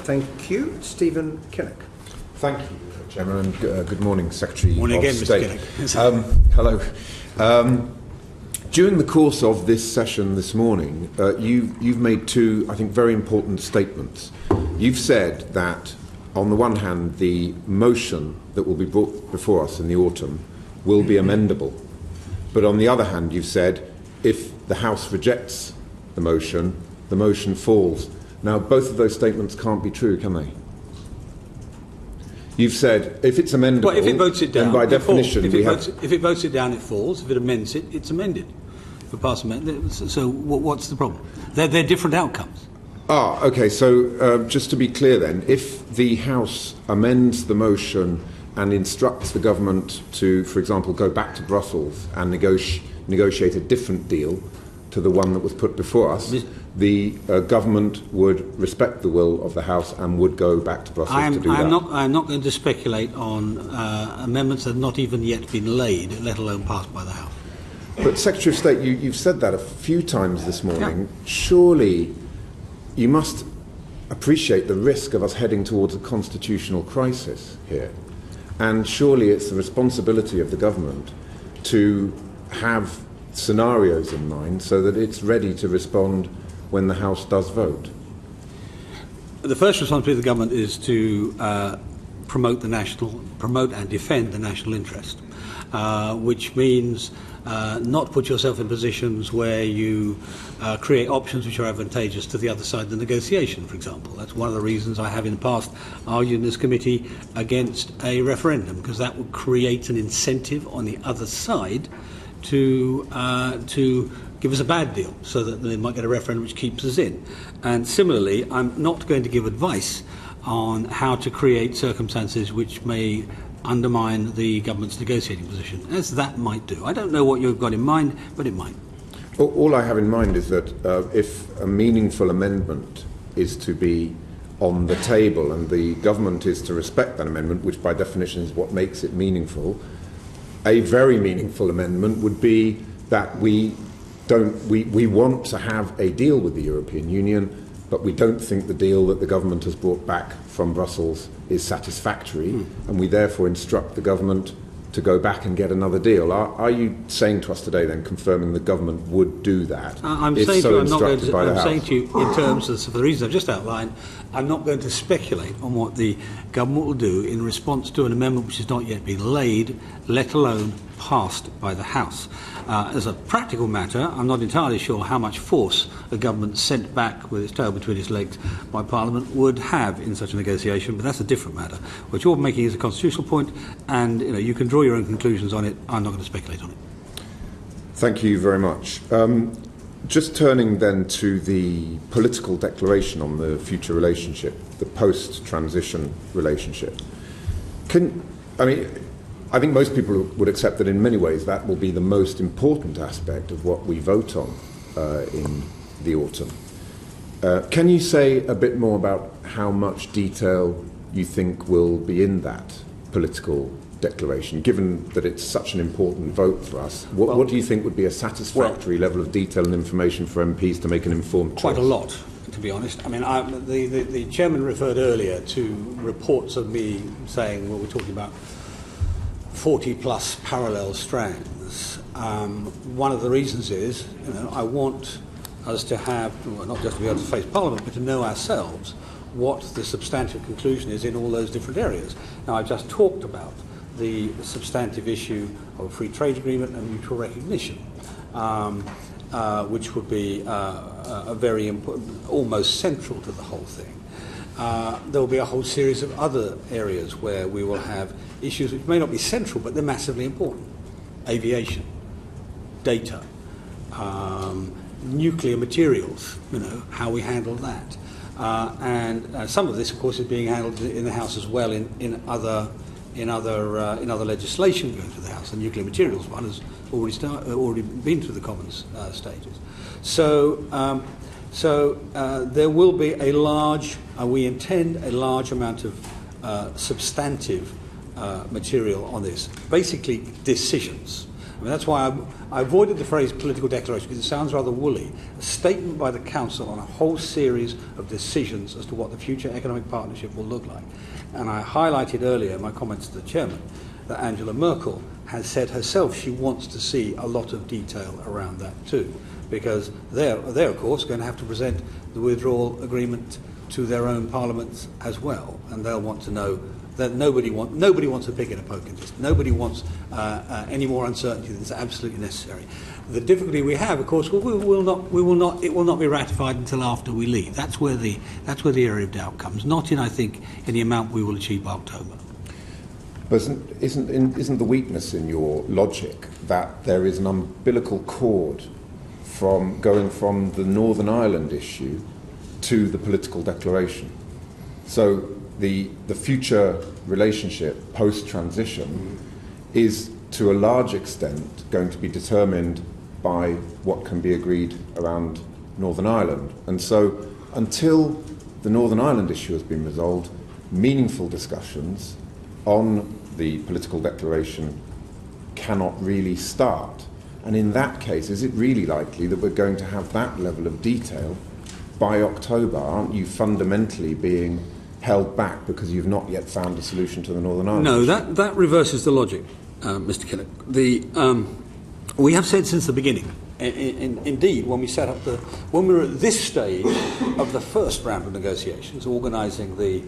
Thank you. Stephen Kinnock. Thank you, Chairman, and good morning, Secretary morning of again, State. Mr. Hello. During the course of this session this morning, you've made two, I think, very important statements. You've said that, on the one hand, the motion that will be brought before us in the autumn will be amendable. But on the other hand, you've said, if the House rejects the motion falls. Now, both of those statements can't be true, can they? You've said, if it's amendable, well, if it votes it down, then by definition if it votes it down, it falls. If it amends it, it's amended. For pass amendment. So what's the problem? They're different outcomes. Okay. So just to be clear then, if the House amends the motion and instructs the government to, for example, go back to Brussels and negotiate a different deal to the one that was put before us, the government would respect the will of the House and would go back to Brussels to do that. I'm not going to speculate on amendments that have not even yet been laid, let alone passed by the House. But Secretary of State, you've said that a few times this morning. Yeah. Surely you must appreciate the risk of us heading towards a constitutional crisis here. And surely it's the responsibility of the government to have scenarios in mind so that it's ready to respond when the House does vote. The first responsibility of the government is to promote and defend the national interest, which means not put yourself in positions where you create options which are advantageous to the other side of the negotiation, for example. That's one of the reasons I have in the past argued in this committee against a referendum, because that would create an incentive on the other side to give us a bad deal, so that they might get a referendum which keeps us in. And similarly, I'm not going to give advice on how to create circumstances which may undermine the government's negotiating position, as that might do. I don't know what you've got in mind, but it might. All I have in mind is that if a meaningful amendment is to be on the table and the government is to respect that amendment, which by definition is what makes it meaningful, a very meaningful amendment would be that we want to have a deal with the European Union, but we don't think the deal that the government has brought back from Brussels is satisfactory, and we therefore instruct the government to go back and get another deal. Are you saying to us today, then, confirming the government would do that? I'm if saying so to you, I'm not going instructed to. by the I'm House? saying to you, in terms of the reasons I've just outlined, I'm not going to speculate on what the government will do in response to an amendment which has not yet been laid, let alone passed by the House. As a practical matter, I'm not entirely sure how much force a government sent back with its tail between its legs by Parliament would have in such a negotiation, but that's a different matter. What you're making is a constitutional point, and you can draw your own conclusions on it. I'm not going to speculate on it. Thank you very much. Just turning then to the political declaration on the future relationship, the post-transition relationship. I think most people would accept that in many ways that will be the most important aspect of what we vote on in the autumn. Can you say a bit more about how much detail you think will be in that political declaration, given that it's such an important vote for us? What do you think would be a satisfactory level of detail and information for MPs to make an informed choice? Quite a lot, to be honest. The chairman referred earlier to reports of me saying, well, we're talking about 40-plus parallel strands. One of the reasons is, I want us to have, not just to be able to face Parliament, but to know ourselves what the substantive conclusion is in all those different areas. Now, I've just talked about the substantive issue of a free trade agreement and mutual recognition, which would be a very important, almost central to the whole thing. There will be a whole series of other areas where we will have issues which may not be central, but they're massively important. Aviation, data, nuclear materials, how we handle that. And some of this, of course, is being handled in the House as well in other legislation going through the House. The nuclear materials one has already been through the Commons stages. So there will be we intend a large amount of substantive material on this. Basically, decisions. I mean, that's why I avoided the phrase political declaration, because it sounds rather woolly. A statement by the Council on a whole series of decisions as to what the future economic partnership will look like. And I highlighted earlier in my comments to the Chairman that Angela Merkel has said herself she wants to see a lot of detail around that too, because they're of course going to have to present the withdrawal agreement to their own parliaments as well, and they'll want to know that nobody wants a pig in a poking fist. Nobody wants any more uncertainty than is absolutely necessary. The difficulty we have, of course, it will not be ratified until after we leave. That's where the area of doubt comes. Not in, I think, in the amount we will achieve by October. But isn't the weakness in your logic that there is an umbilical cord from going from the Northern Ireland issue to the political declaration? So the future relationship post-transition is to a large extent going to be determined by what can be agreed around Northern Ireland. And so until the Northern Ireland issue has been resolved, meaningful discussions on the political declaration cannot really start. And in that case, is it really likely that we're going to have that level of detail by October? Aren't you fundamentally being held back because you've not yet found a solution to the Northern Ireland issue? No, that reverses the logic, Mr. Kinnock. We have said since the beginning, indeed, when we were at this stage of the first round of negotiations, organising the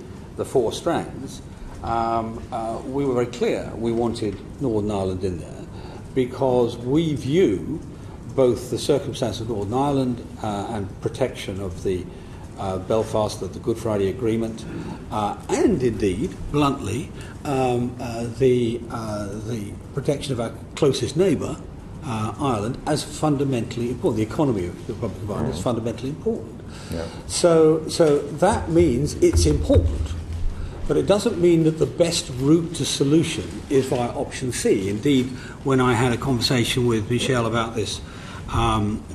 four strands, we were very clear we wanted Northern Ireland in there because we view both the circumstance of Northern Ireland and protection of the Belfast, of the Good Friday Agreement, and indeed, bluntly, the protection of our closest neighbour, Ireland, as fundamentally important. The economy of the Republic of Ireland is fundamentally important. Yeah. So that means it's important. But it doesn't mean that the best route to solution is via option C. Indeed, when I had a conversation with Michelle about this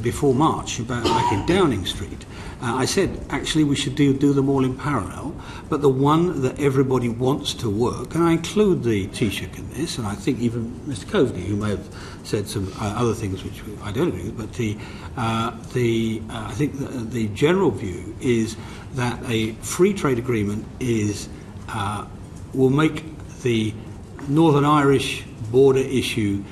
before March, back in Downing Street, I said, actually, we should do them all in parallel, but the one that everybody wants to work, and I include the Taoiseach in this, and I think even Mr. Coveney, who may have said some other things which I don't agree with, but I think the general view is that a free trade agreement will make the Northern Irish border issue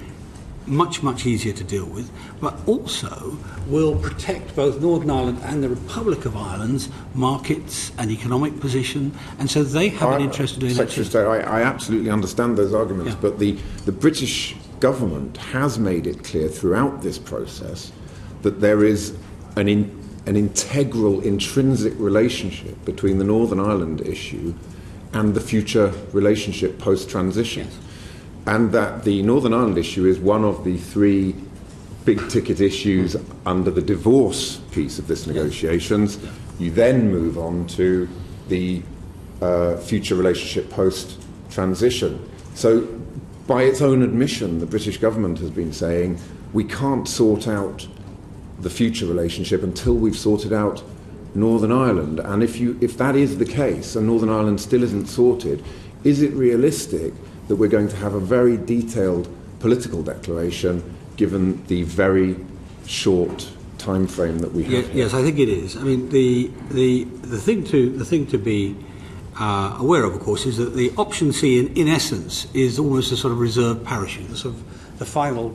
much, much easier to deal with, but also will protect both Northern Ireland and the Republic of Ireland's markets and economic position, and so they have an interest in doing that. Secretary of State, I absolutely understand those arguments, Yeah. but the British government has made it clear throughout this process that there is an integral, intrinsic relationship between the Northern Ireland issue and the future relationship post-transition. Yes. And that the Northern Ireland issue is one of the three big-ticket issues under the divorce piece of this negotiations. Yeah. You then move on to the future relationship post-transition. So, by its own admission, the British government has been saying, we can't sort out the future relationship until we've sorted out Northern Ireland. And if that is the case, and Northern Ireland still isn't sorted, is it realistic that we're going to have a very detailed political declaration given the very short time frame that we have? Yes, I think it is. I mean, the thing to be aware of course, is that the option C, in essence, is almost a sort of reserve parachute, the final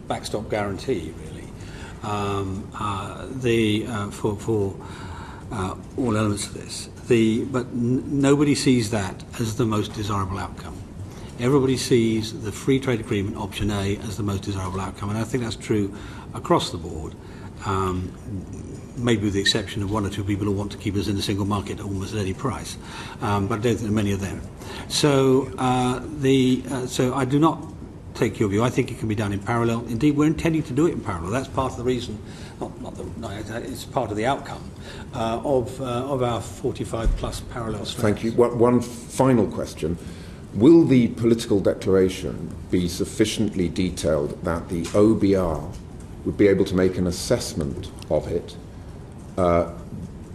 backstop guarantee, really, for all elements of this. But nobody sees that as the most desirable outcome. Everybody sees the free trade agreement, option A, as the most desirable outcome, and I think that's true across the board, maybe with the exception of one or two people who want to keep us in the single market almost at any price, but I don't think many are there. So I do not take your view. I think it can be done in parallel. Indeed, we're intending to do it in parallel. That's part of the reason, it's part of the outcome of our 45-plus parallel strands. Thank you. One final question. Will the political declaration be sufficiently detailed that the OBR would be able to make an assessment of it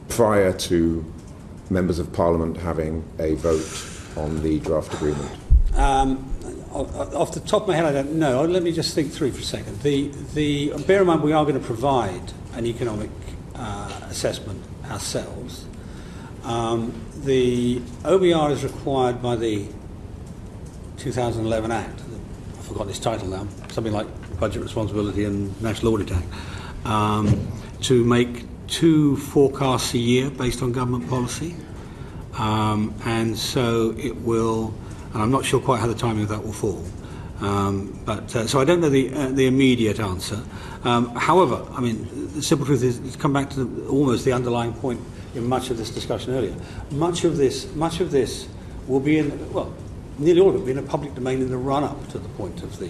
prior to members of Parliament having a vote on the draft agreement? Off the top of my head, I don't know. Let me just think through for a second. Bear in mind, we are going to provide an economic assessment ourselves. The OBR is required by the 2011 Act. I've forgotten its title now. Something like Budget Responsibility and National Audit Act, to make 2 forecasts a year based on government policy. And so it will, and I'm not sure quite how the timing of that will fall. So I don't know the immediate answer. However, I mean, the simple truth is, it's come back to almost the underlying point in much of this discussion earlier. Much of this will be in, well, nearly all of it will be in a public domain in the run-up to the point of the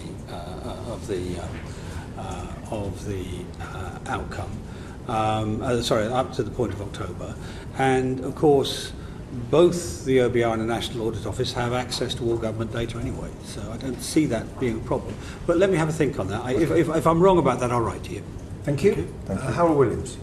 outcome. Up to the point of October, and of course, both the OBR and the National Audit Office have access to all government data anyway, so I don't see that being a problem. But let me have a think on that. If I'm wrong about that, I'll write to you. Thank you. Thank you. Harold Williams.